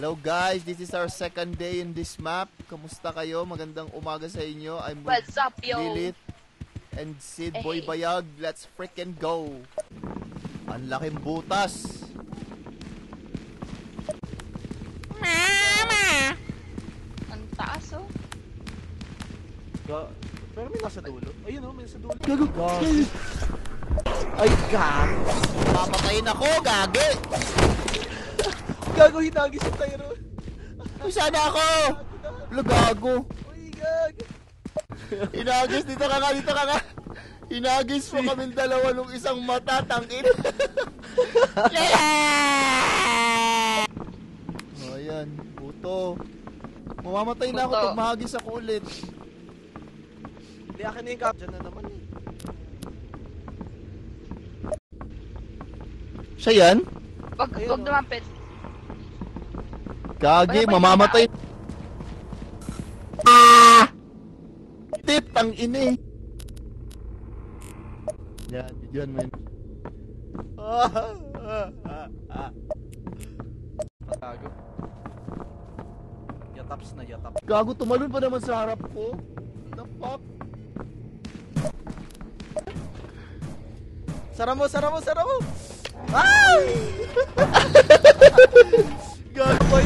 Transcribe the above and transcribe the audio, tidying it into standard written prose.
Hello guys, this is our second day in this map. Kamusta kayo? Magandang umaga sa inyo. I'm with What's up, yo? Lilith and Sid Boy Bayag. Let's freaking go. Ang laking butas. Mama! Ang taas, oh. Pero may nasa dulo. Ayun oh, may nasa dulo. Gago. Ay, gago. Papatayin ako, gagi. Gago, hinagis yung Tyrone. Uy, sana ako. Wala, gago. Uy, gago. Hinagis, dito ka nga. Hinagis mo kaming dalawa nung isang mata, tangin. Oh, ayan, puto. Mamamatay na ako Puto. pag mahagis ako ulit. Hindi, akin na yung cap. Diyan na naman eh. Siya yan? Wag Ayun, oh. lumapit. Gagi, Wala pa mamamatay. Ah! Tip, tang ine. Yan, man. Gago. Yataps na yatap. Gago, tumalon pa naman sa harap ko. The fuck? Sara mo! Ah! Gago,